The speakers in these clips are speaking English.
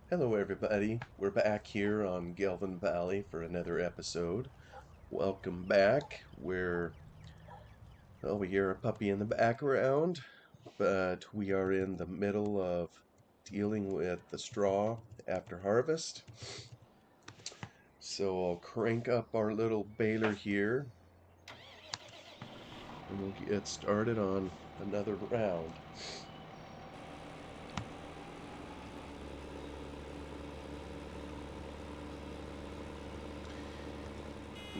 Hello, everybody. We're back here on Gelvin Valley for another episode. Welcome back. We hear a puppy in the background, but we are in the middle of dealing with the straw after harvest. So I'll crank up our little baler here and we'll get started on another round.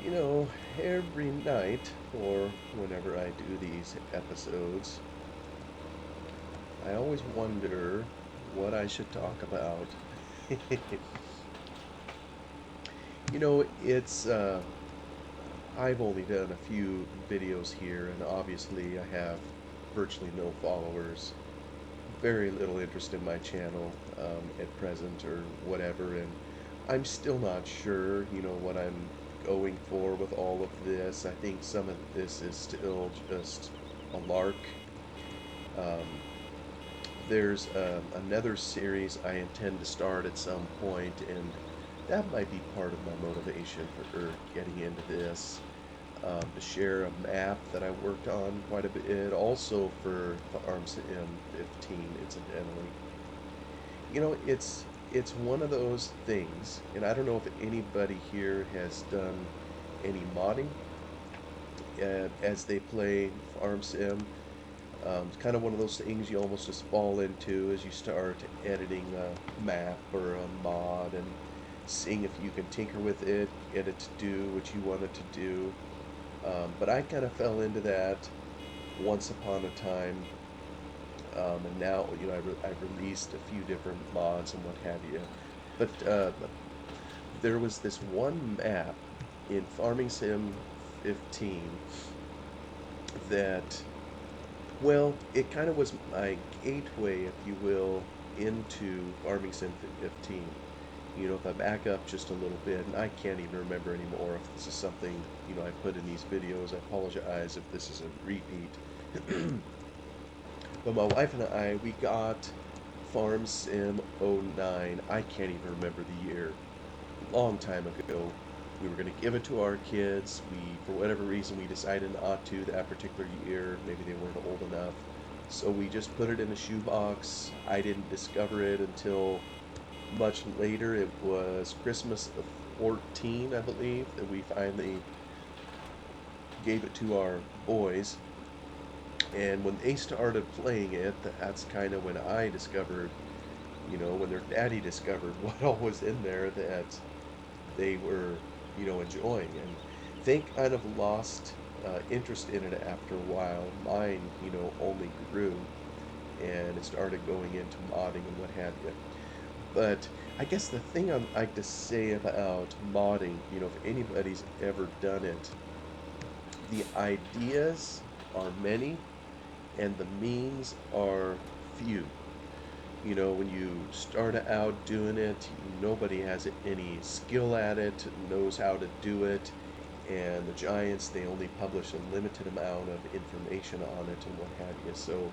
You know, every night, or whenever I do these episodes, I always wonder what I should talk about. You know, I've only done a few videos here, and obviously I have virtually no followers, very little interest in my channel at present or whatever, and I'm still not sure, what I'm going for with all of this. I think some of this is still just a lark. Um, there's another series I intend to start at some point, and that might be part of my motivation for getting into this. To share a map that I worked on quite a bit, also for Farms M15, incidentally. It's one of those things, and I don't know if anybody here has done any modding as they play Farm Sim. It's kind of one of those things you almost just fall into as you start editing a map or a mod and seeing if you can tinker with it, get it to do what you want it to do. But I kind of fell into that once upon a time, and now I've released a few different mods and what have you. But there was this one map in Farming Sim 15 that, well, it kind of was my gateway, if you will, into Farming Sim 15. If I back up just a little bit, and I can't even remember anymore if this is something, I put in these videos. I apologize if this is a repeat. But my wife and I, we got Farm Sim '09. I can't even remember the year. Long time ago. We were going to give it to our kids. For whatever reason, we decided not to that particular year. Maybe they weren't old enough. So we just put it in a shoebox. I didn't discover it until much later. It was Christmas of 14, I believe, that we finally gave it to our boys. And when they started playing it, that's kind of when I discovered, when their daddy discovered what all was in there that they were, enjoying. And they kind of lost interest in it after a while. Mine, only grew and it started going into modding and what have you. But I guess the thing I'd like to say about modding, if anybody's ever done it, the ideas are many and the means are few. When you start out doing it, nobody has any skill at it, knows how to do it, and the giants, they only publish a limited amount of information on it and what have you. So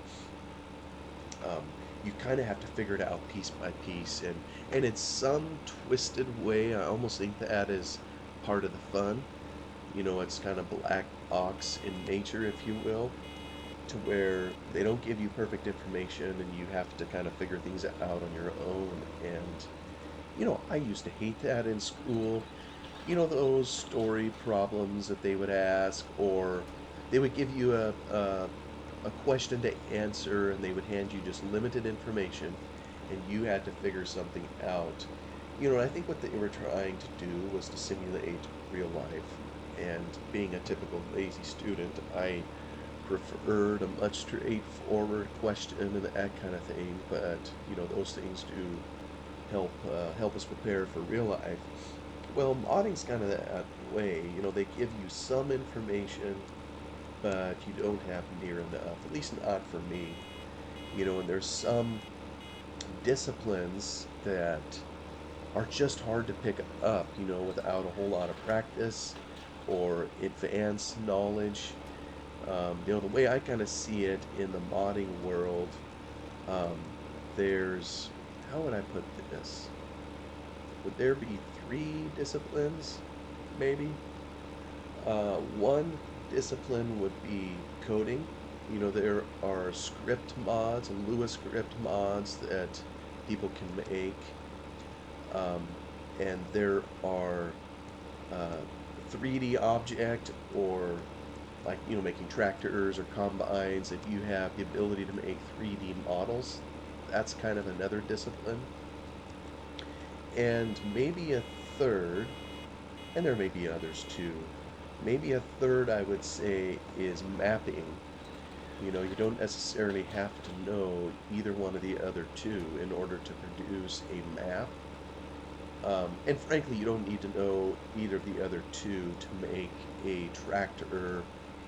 um, you kind of have to figure it out piece by piece, and in some twisted way, I almost think that is part of the fun. It's kind of black box in nature, if you will, to where they don't give you perfect information and you have to kind of figure things out on your own. And I used to hate that in school. Those story problems that they would ask, or they would give you a question to answer and they would hand you just limited information and you had to figure something out. I think what they were trying to do was to simulate real life. And being a typical lazy student, I preferred a much straightforward question and that kind of thing. But those things do help us prepare for real life. Well, modding's kind of that way. They give you some information, but you don't have near enough. At least not for me. And there's some disciplines that are just hard to pick up, without a whole lot of practice or advanced knowledge. The way I kind of see it in the modding world, um, there's, how would I put this? would there be three disciplines, maybe? One discipline would be coding. You know, there are script mods and Lua script mods that people can make. Um, and there are uh, 3D object or like, you know, making tractors or combines. If you have the ability to make 3D models, that's kind of another discipline. And maybe a third, and there may be others too, maybe a third I would say is mapping. You know, you don't necessarily have to know either one of the other two in order to produce a map. And frankly, you don't need to know either of the other two to make a tractor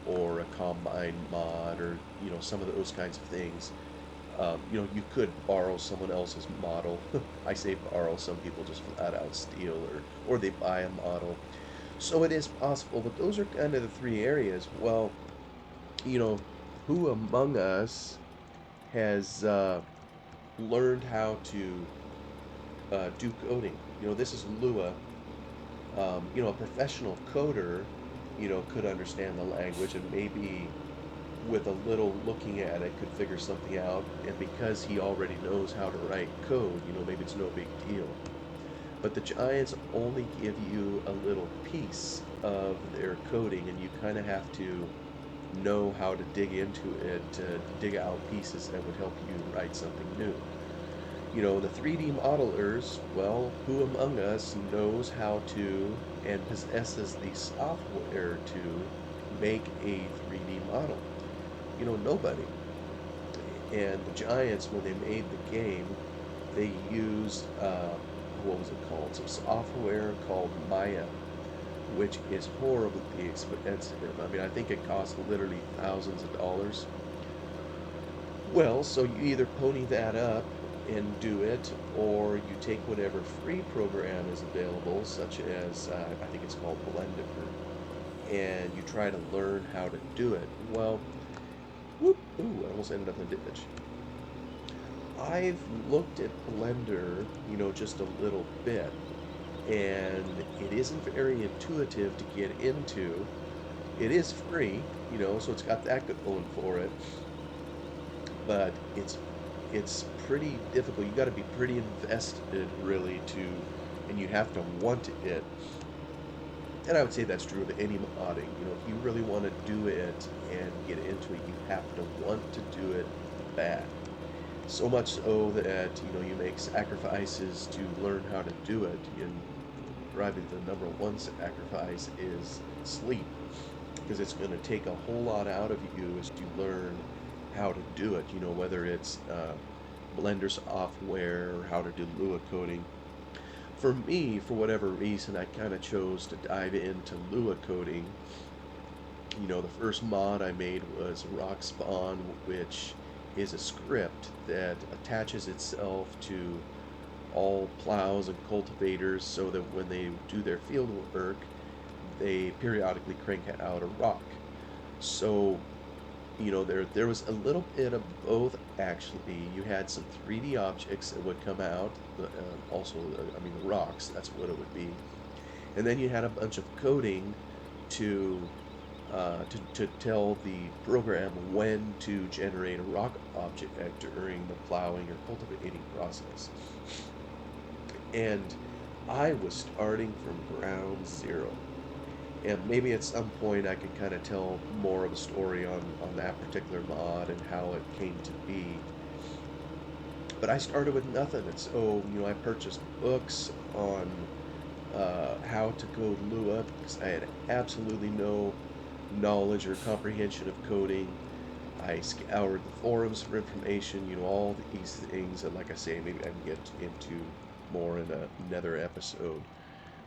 or a combine mod or, you know, some of those kinds of things. You know, you could borrow someone else's model. I say borrow, some people just flat out steal or they buy a model. So it is possible, but those are kind of the three areas. Well, you know, who among us has learned how to do coding? You know, this is Lua. You know, a professional coder, you know, could understand the language and maybe with a little looking at it could figure something out. And because he already knows how to write code, you know, maybe it's no big deal. But the Giants only give you a little piece of their coding, and you kind of have to know how to dig into it to dig out pieces that would help you write something new. You know, the 3D modelers, well, who among us knows how to and possesses the software to make a 3D model? You know, nobody. And the Giants, when they made the game, they used, what was it called? Some software called Maya, which is horribly expensive. I mean, I think it costs literally thousands of dollars. Well, so you either pony that up and do it, or you take whatever free program is available, such as I think it's called Blender, and you try to learn how to do it. Well, whoop, ooh, I almost ended up in a ditch. I've looked at Blender, you know, just a little bit, and it isn't very intuitive to get into. It is free, you know, so it's got that going for it, but it's pretty difficult. You got to be pretty invested really to, and you have to want it. And I would say that's true of any modding. You know, if you really want to do it and get into it, you have to want to do it bad. So much so that, you know, you make sacrifices to learn how to do it. And probably the number one sacrifice is sleep, because it's going to take a whole lot out of you as you learn how to do it. You know, whether it's Blender software or how to do Lua coding. For me, for whatever reason, I kind of chose to dive into Lua coding. You know, the first mod I made was Rock Spawn, which is a script that attaches itself to all plows and cultivators so that when they do their field work, they periodically crank out a rock. So, you know, there was a little bit of both actually. You had some 3D objects that would come out, also, I mean, the rocks, that's what it would be. And then you had a bunch of coding to to tell the program when to generate a rock object during the plowing or cultivating process. And I was starting from ground zero. And maybe at some point I can kind of tell more of a story on that particular mod and how it came to be. But I started with nothing, and so, you know, I purchased books on how to code Lua because I had absolutely no knowledge or comprehension of coding. I scoured the forums for information, you know, all these things, and like I say, maybe I can get into more in another episode.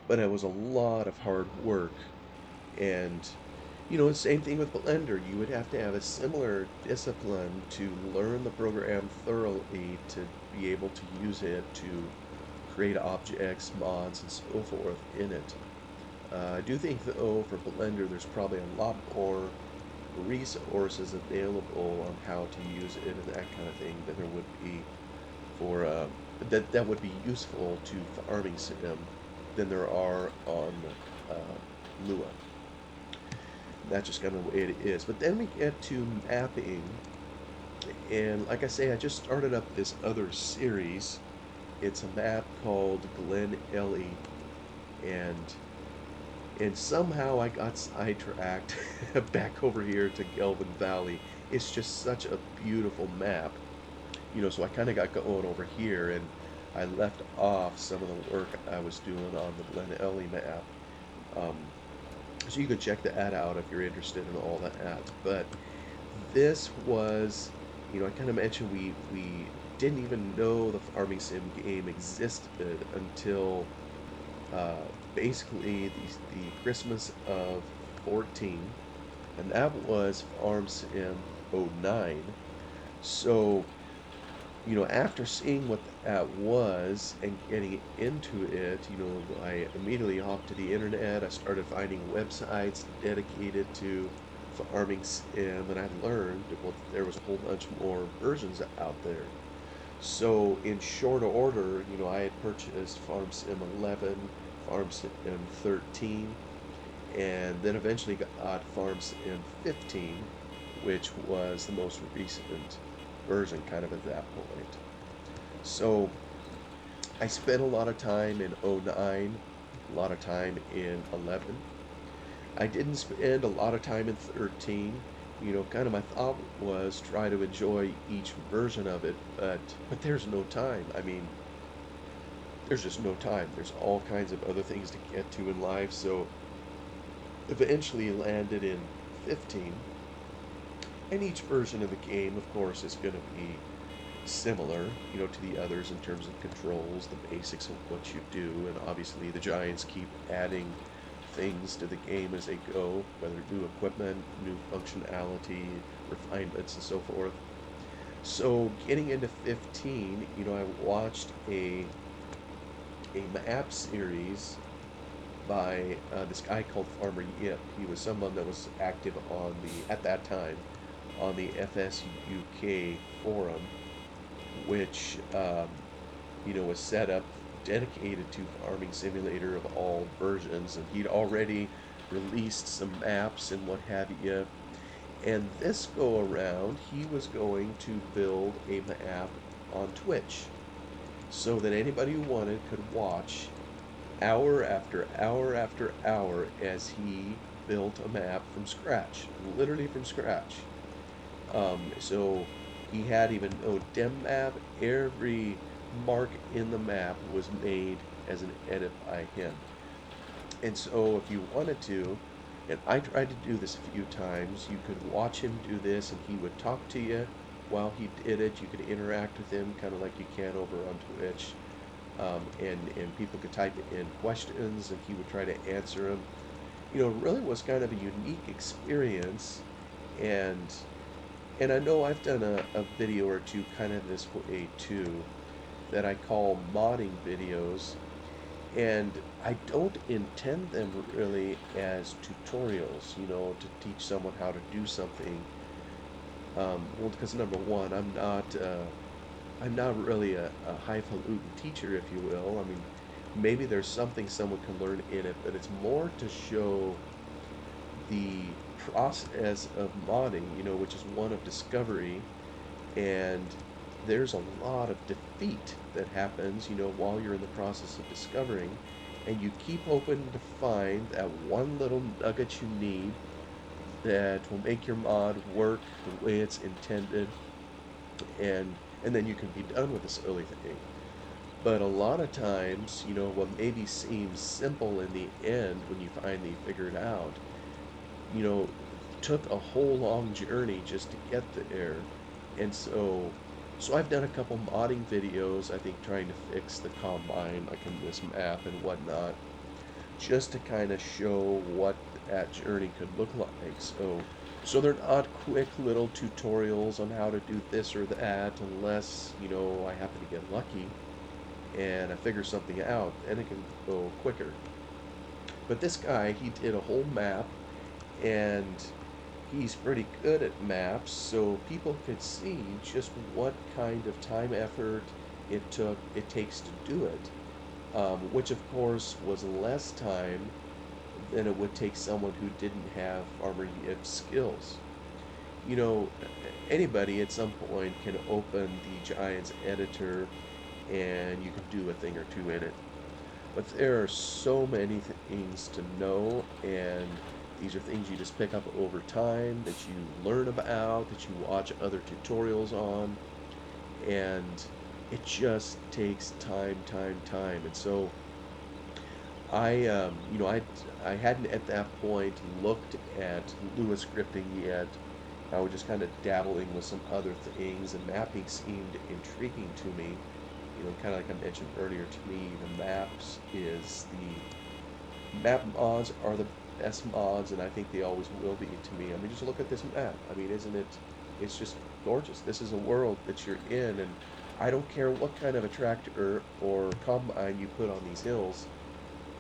But it was a lot of hard work, and you know, the same thing with Blender. You would have to have a similar discipline to learn the program thoroughly to be able to use it to create objects, mods, and so forth in it. I do think, though, for Blender, there's probably a lot more resources available on how to use it and that kind of thing than there would be for that would be useful to farming sim than there are on uh, Lua. That's just kind of the way it is. But then we get to mapping, and like I say, I just started up this other series. It's a map called Glen Ellie, and somehow I got sidetracked back over here to Gelvin Valley. It's just such a beautiful map, so I kind of got going over here, and I left off some of the work I was doing on the Glen Ellie map. Um, so you can check that out if you're interested in all that. But this was, I kind of mentioned we didn't even know the farming sim game existed until uh, basically the Christmas of 14, and that was Farm Sim '09. So, after seeing what that was and getting into it, I immediately hopped to the internet. I started finding websites dedicated to farming sim, and I learned, well, there was a whole bunch more versions out there. So in short order, I had purchased Farm Sim 11, Farm Sim 13, and then eventually got Farm Sim 15, which was the most recent version kind of at that point. So I spent a lot of time in '09, a lot of time in 11. I didn't spend a lot of time in 13. Kind of my thought was try to enjoy each version of it, but there's no time. I mean, there's just no time. There's all kinds of other things to get to in life, so eventually landed in 15. And each version of the game, of course, is going to be similar, to the others in terms of controls, the basics of what you do, and obviously the Giants keep adding things to the game as they go, whether new equipment, new functionality, refinements, and so forth. So getting into 15, I watched a map series by this guy called Farmer Yip. He was someone that was active on at that time, on the FSUK forum, which was set up dedicated to Farming Simulator of all versions, and he'd already released some maps and what have you. And this go around, he was going to build a map on Twitch so that anybody who wanted could watch hour after hour after hour as he built a map from scratch, literally from scratch. So he had even no dem map. Every mark in the map was made as an edit by him. And so if you wanted to, and I tried to do this a few times, you could watch him do this and he would talk to you while he did it. You could interact with him kind of like you can over on Twitch. And people could type in questions and he would try to answer them. It really was kind of a unique experience. And and I know I've done a video or two kind of this way too, that I call modding videos, and I don't intend them really as tutorials, to teach someone how to do something. Well, because number one, I'm not really a highfalutin teacher, if you will. I mean, maybe there's something someone can learn in it, but it's more to show the process of modding, which is one of discovery, and there's a lot of defeat that happens, while you're in the process of discovering, and you keep hoping to find that one little nugget you need that will make your mod work the way it's intended, and then you can be done with this silly thing. But a lot of times, what maybe seems simple in the end when you finally figure it out, you know, took a whole long journey just to get there. And so I've done a couple modding videos, I think trying to fix the combine, like in this map and whatnot, just to kind of show what that journey could look like. So they're not quick little tutorials on how to do this or that, unless, I happen to get lucky and I figure something out, and it can go quicker. But this guy, he did a whole map, and he's pretty good at maps, so people could see just what kind of time, effort, it takes to do it, which of course was less time than it would take someone who didn't have armor skills. You know, anybody at some point can open the Giants editor and you can do a thing or two in it. But there are so many things to know, and these are things you just pick up over time, that you learn about, that you watch other tutorials on, and it just takes time, time, time. And so I hadn't at that point looked at Lewis scripting yet. I was just kind of dabbling with some other things, and mapping seemed intriguing to me. Kind of like I mentioned earlier, to me, the map mods are the best mods, and I think they always will be to me. I mean, just look at this map. I mean, isn't it? It's just gorgeous. This is a world that you're in, and I don't care what kind of a tractor or combine you put on these hills.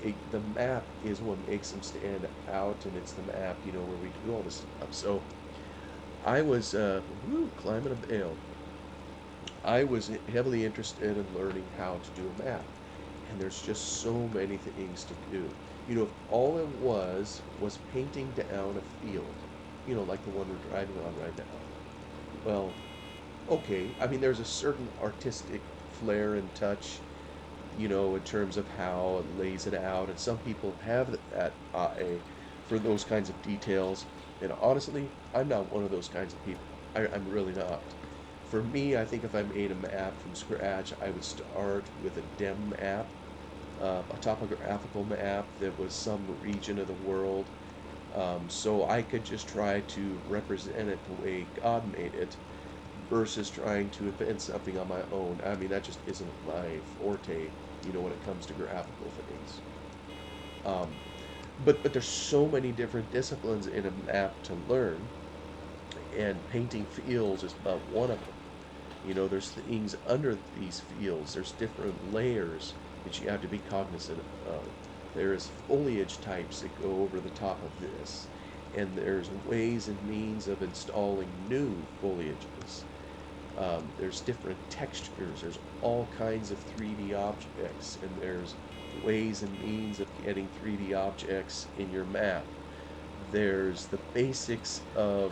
The map is what makes them stand out, and it's the map, where we do all this stuff. So I was climbing a bale. I was heavily interested in learning how to do a map, and there's just so many things to do. If all it was painting down a field, like the one we're driving on right now. Well, okay, I mean, there's a certain artistic flair and touch, in terms of how it lays it out, and some people have that eye for those kinds of details. And honestly, I'm not one of those kinds of people. I'm really not. For me, I think if I made a map from scratch, I would start with a DEM map, a topographical map that was some region of the world, so I could just try to represent it the way God made it, versus trying to invent something on my own. I mean, that just isn't my forte, when it comes to graphical things. Um, but there's so many different disciplines in a map to learn, and painting fields is about one of them. There's things under these fields. There's different layers that you have to be cognizant of. There's foliage types that go over the top of this, and there's ways and means of installing new foliages. There's different textures. There's all kinds of 3D objects, and there's ways and means of getting 3D objects in your map. There's the basics of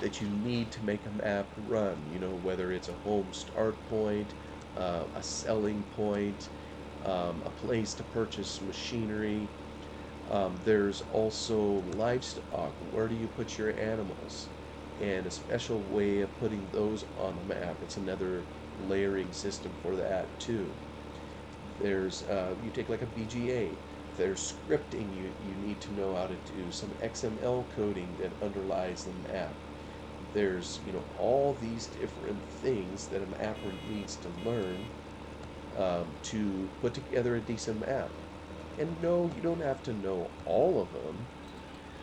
that you need to make a map run, whether it's a home start point, a selling point, a place to purchase machinery. There's also livestock. Where do you put your animals? And a special way of putting those on the map. It's another layering system for that too. There's, you take like a BGA. There's scripting you need to know how to do, some XML coding that underlies the map. There's, all these different things that a mapper needs to learn, to put together a decent map. And no, you don't have to know all of them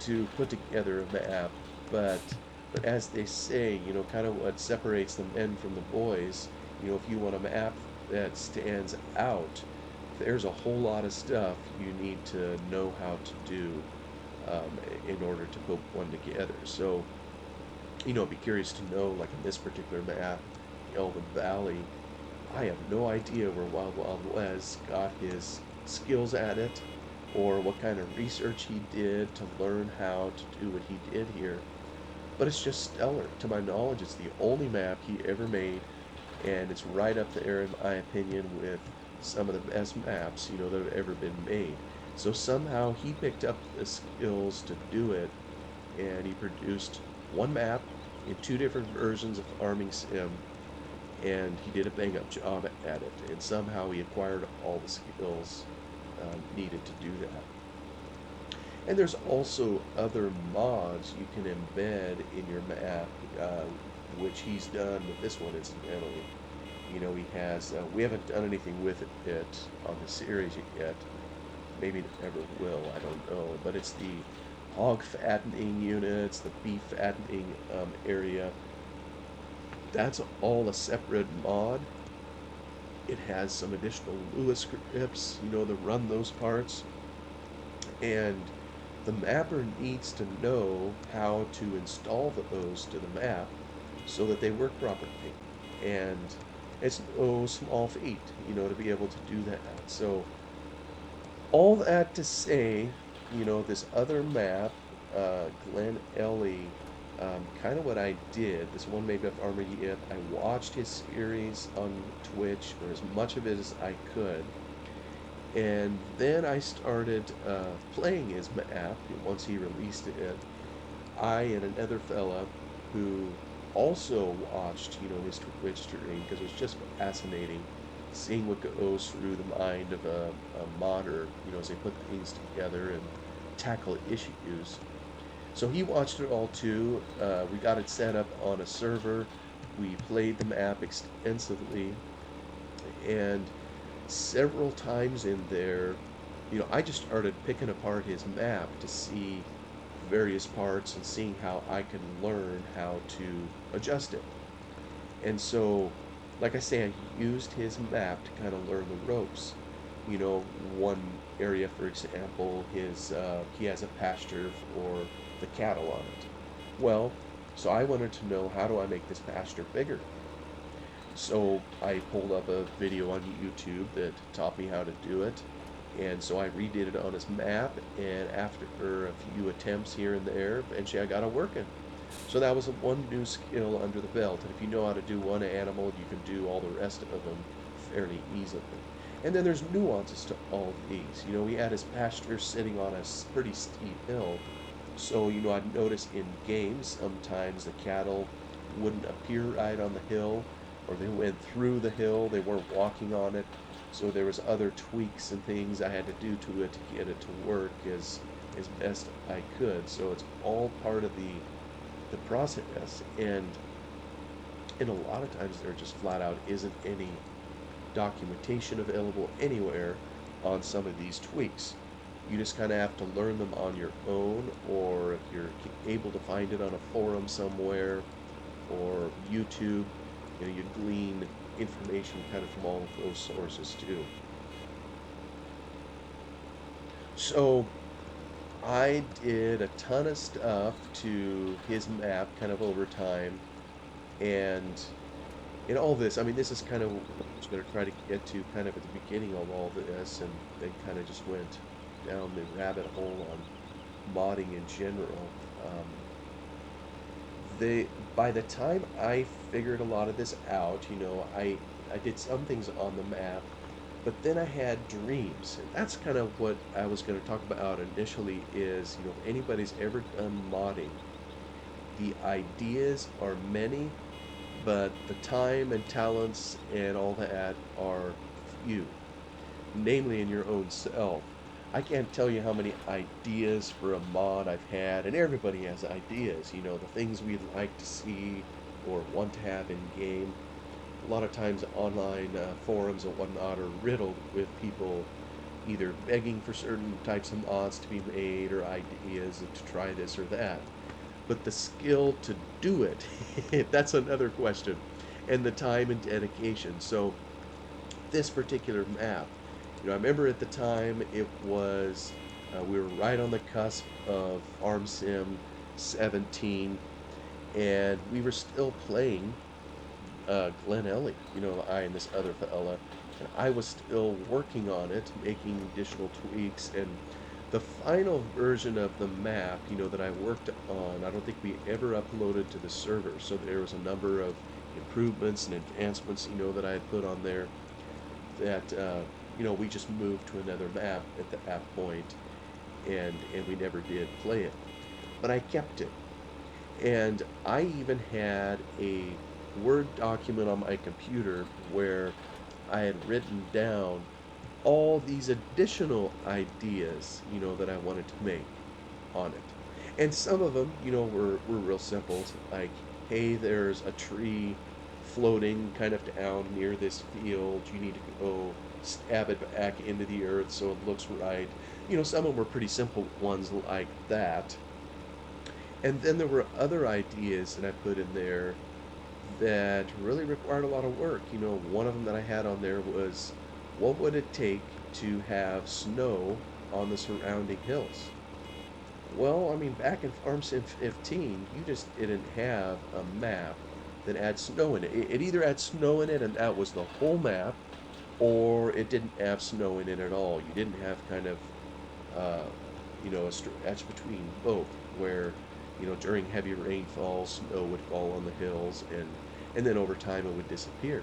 to put together a map, but as they say, kind of what separates the men from the boys, if you want a map that stands out, there's a whole lot of stuff you need to know how to do, in order to put one together. So, be curious to know, like in this particular map, Gelvin Valley, I have no idea where Wild Wild West got his skills at it, or what kind of research he did to learn how to do what he did here. But it's just stellar. To my knowledge, it's the only map he ever made, and it's right up there, in my opinion, with some of the best maps, that have ever been made. So somehow he picked up the skills to do it, and he produced one map in two different versions of Farming Sim, and he did a bang-up job at it, and somehow he acquired all the skills needed to do that. And there's also other mods you can embed in your map, which he's done with this one, incidentally. He has, we haven't done anything with it on the series yet. Maybe it never will, I don't know. But it's the hog fattening units, the beef fattening area. That's all a separate mod. It has some additional Lewis scripts, that run those parts. And the mapper needs to know how to install those to the map so that they work properly. And It's no small feat, to be able to do that. So all that to say, this other map, Glen Ellie, kind of what I did, this one maybe I've already yet, I watched his series on Twitch, or as much of it as I could, and then I started playing his map once he released it. I and another fella who also watched, his Twitch stream because it was just fascinating seeing what goes through the mind of a modder, as they put things together and tackle issues. So he watched it all too. We got it set up on a server. We played the map extensively, and several times in there, I just started picking apart his map to see various parts and seeing how I can learn how to adjust it. And so, like I say, I used his map to kind of learn the ropes. One area, for example, he has a pasture for the cattle on it. Well, so I wanted to know, how do I make this pasture bigger? So I pulled up a video on YouTube that taught me how to do it. And so I redid it on his map, and after a few attempts here and there, eventually I got it working. So that was one new skill under the belt. And if you know how to do one animal, you can do all the rest of them fairly easily. And then there's nuances to all of these. He had his pasture sitting on a pretty steep hill. So, I'd notice in games sometimes the cattle wouldn't appear right on the hill, or they went through the hill, they weren't walking on it. So there was other tweaks and things I had to do to it to get it to work as best I could. So it's all part of the process, and a lot of times there just flat out isn't any documentation available anywhere on some of these tweaks. You just kind of have to learn them on your own, or if you're able to find it on a forum somewhere or YouTube, you glean information kind of from all of those sources too. So I did a ton of stuff to his map kind of over time, and in all this, I mean, this is kind of what I was going to try to get to kind of at the beginning of all this, and then kind of just went down the rabbit hole on modding in general. Um, by the time I figured a lot of this out, I did some things on the map, but then I had dreams, and that's kind of what I was going to talk about initially. Is if anybody's ever done modding, the ideas are many, but the time and talents and all that are few, namely in your own self. I can't tell you how many ideas for a mod I've had, and everybody has ideas, the things we'd like to see or want to have in game. A lot of times online forums and whatnot are riddled with people either begging for certain types of mods to be made or ideas to try this or that. But the skill to do it, that's another question, and the time and dedication. So this particular map, I remember at the time it was, we were right on the cusp of Farm Sim 17, and we were still playing Glen Ellie, I and this other fella, and I was still working on it, making additional tweaks, and the final version of the map, that I worked on, I don't think we ever uploaded to the server, so there was a number of improvements and advancements, that I had put on there that, we just moved to another map at that point, and we never did play it. But I kept it. And I even had a Word document on my computer where I had written down all these additional ideas, that I wanted to make on it. And some of them, were real simple, like, hey, there's a tree floating kind of down near this field. You need to go stab it back into the earth so it looks right. Some of them were pretty simple ones like that. And then there were other ideas that I put in there that really required a lot of work. One of them that I had on there was, what would it take to have snow on the surrounding hills? Well, I mean, back in Farm Sim 15, you just didn't have a map then add snow in it. It either had snow in it and that was the whole map, or it didn't have snow in it at all. You didn't have kind of uh, a stretch between both, where during heavy rainfall, snow would fall on the hills, and then over time it would disappear.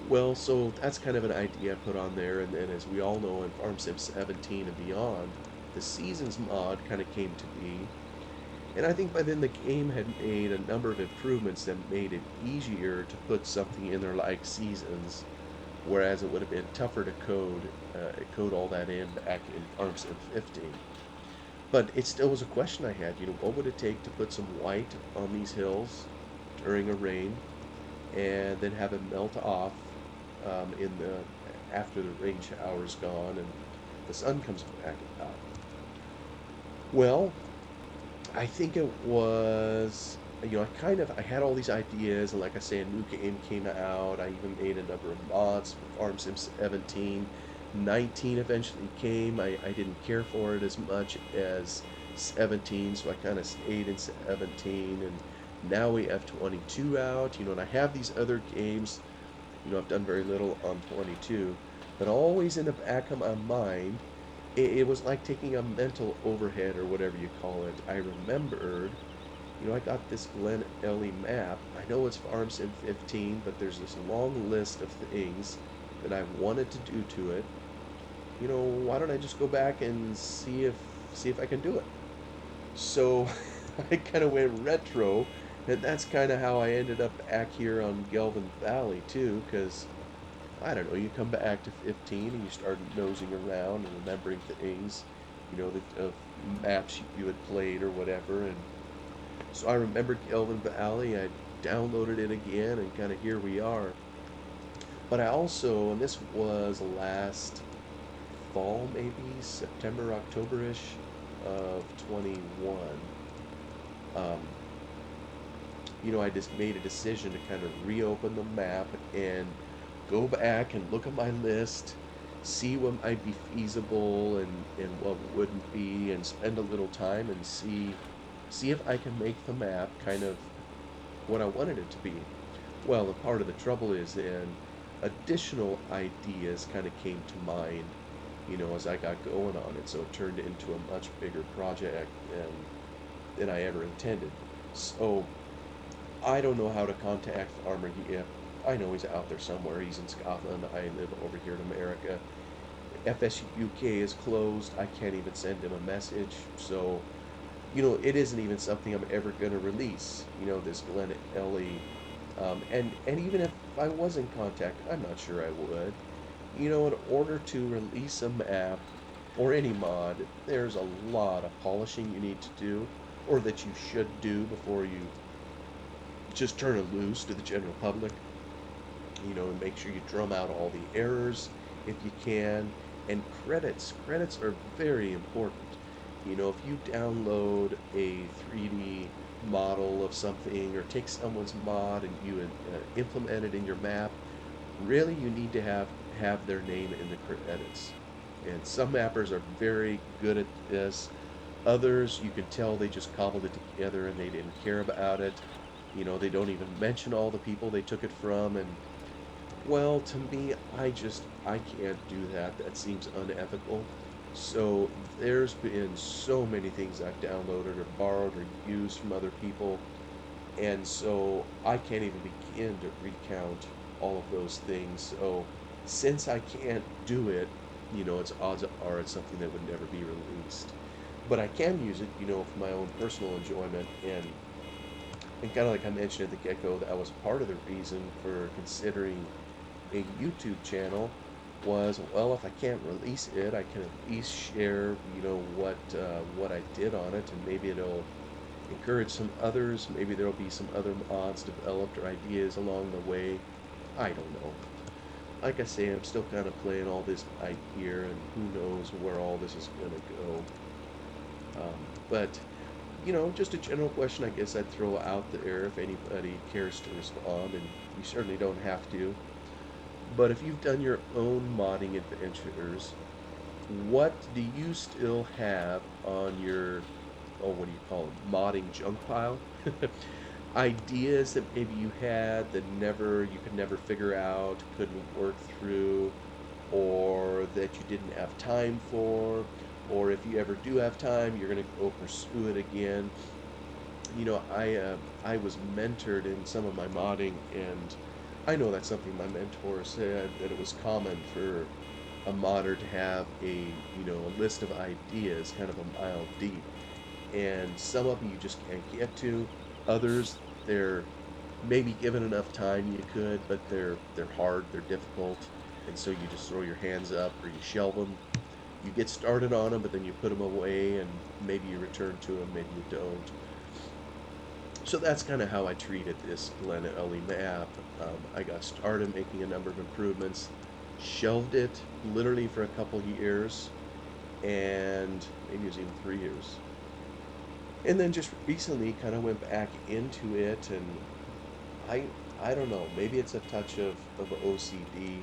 Well, so that's kind of an idea I put on there, and then as we all know in Farm Sim 17 and beyond, the Seasons mod kind of came to be, and I think by then the game had made a number of improvements that made it easier to put something in there like Seasons, whereas it would have been tougher to code all that in back in Farm Sim 15. But it still was a question I had, what would it take to put some white on these hills during a rain and then have it melt off in the after the rain shower's gone and the sun comes back out. Well, I think it was, I had all these ideas, and like I say, a new game came out. I even made a number of mods for Farm Sim 17. 19 eventually came. I didn't care for it as much as 17, so I kind of stayed in 17, and now we have 22 out, and I have these other games. I've done very little on 22, but always in the back of my mind, it was like taking a mental overhead or whatever you call it. I remembered, I got this Glen Ellie map. I know it's Farm Sim 15, but there's this long list of things that I wanted to do to it. Why don't I just go back and see if I can do it? So I kind of went retro, and that's kind of how I ended up back here on Gelvin Valley too, because I don't know, you come back to 15 and you start nosing around and remembering things, the maps you had played or whatever. And so I remembered Gelvin Valley. I downloaded it again, and kind of here we are. But I also, and this was last fall, maybe September, October-ish of 21. Um, I just made a decision to kind of reopen the map and go back and look at my list, see what might be feasible and what wouldn't be, and spend a little time and see if I can make the map kind of what I wanted it to be. Well, the part of the trouble is then additional ideas kind of came to mind, as I got going on it, so it turned into a much bigger project than I ever intended. So I don't know how to contact Farmer Yip. I know he's out there somewhere. He's in Scotland. I live over here in America. FSU UK is closed. I can't even send him a message. So, it isn't even something I'm ever going to release, this Glen Ellie. And even if I was in contact, I'm not sure I would. In order to release a map or any mod, there's a lot of polishing you need to do, or that you should do before you just turn it loose to the general public, and make sure you drum out all the errors if you can. And credits are very important. If you download a 3D model of something or take someone's mod and you implement it in your map, really you need to have their name in the credits. And some mappers are very good at this. Others, you can tell they just cobbled it together and they didn't care about it. They don't even mention all the people they took it from. And well, to me, I can't do that. That seems unethical. So there's been so many things I've downloaded or borrowed or used from other people, and so I can't even begin to recount all of those things. So since I can't do it, it's odds are it's something that would never be released. But I can use it, for my own personal enjoyment, and kind of like I mentioned at the get-go, that was part of the reason for considering a YouTube channel. Was, well, if I can't release it, I can at least share, what I did on it, and maybe it'll encourage some others. Maybe there'll be some other mods developed or ideas along the way. I don't know. Like I say, I'm still kind of playing all this by ear, and who knows where all this is going to go. But just a general question I guess I'd throw out there if anybody cares to respond, and you certainly don't have to. But if you've done your own modding adventures, what do you still have on your, oh, what do you call it, modding junk pile? ideas that maybe you had that never you could never figure out, couldn't work through, or that you didn't have time for, or if you ever do have time, you're going to go pursue it again. I was mentored in some of my modding, and I know that's something my mentor said, that it was common for a modder to have a list of ideas, kind of a mile deep, and some of them you just can't get to. Others, they're maybe given enough time you could, but they're hard, they're difficult, and so you just throw your hands up or you shelve them. You get started on them, but then you put them away, and maybe you return to them, maybe you don't. So that's kind of how I treated this Glen Ellie map. I got started making a number of improvements, shelved it literally for a couple years, and maybe it was even 3 years. And then just recently kind of went back into it, and I I don't know, maybe it's a touch of OCD,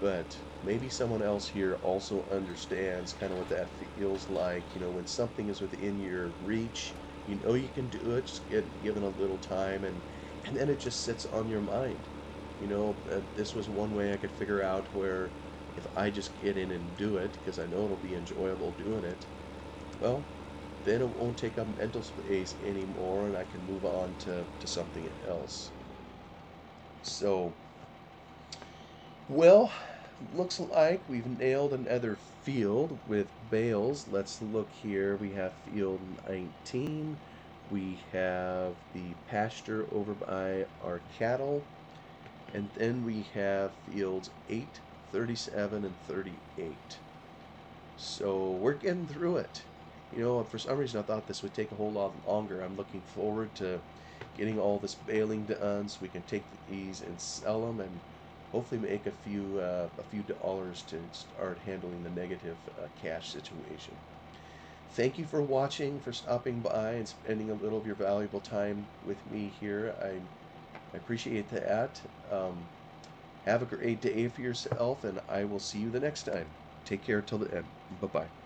but maybe someone else here also understands kind of what that feels like. When something is within your reach, you can do it, just get given a little time, and then it just sits on your mind. This was one way I could figure out where if I just get in and do it, because I know it'll be enjoyable doing it, well, then it won't take up mental space anymore, and I can move on to something else. So, well, looks like we've nailed another field with bales. Let's look here. We have field 19. We have the pasture over by our cattle. And then we have fields 8, 37, and 38. So we're getting through it. For some reason I thought this would take a whole lot longer. I'm looking forward to getting all this baling done so we can take these and sell them and hopefully make a few dollars to start handling the negative cash situation. Thank you for watching, for stopping by and spending a little of your valuable time with me here. I appreciate that. Have a great day for yourself, and I will see you the next time. Take care till the end. Bye bye.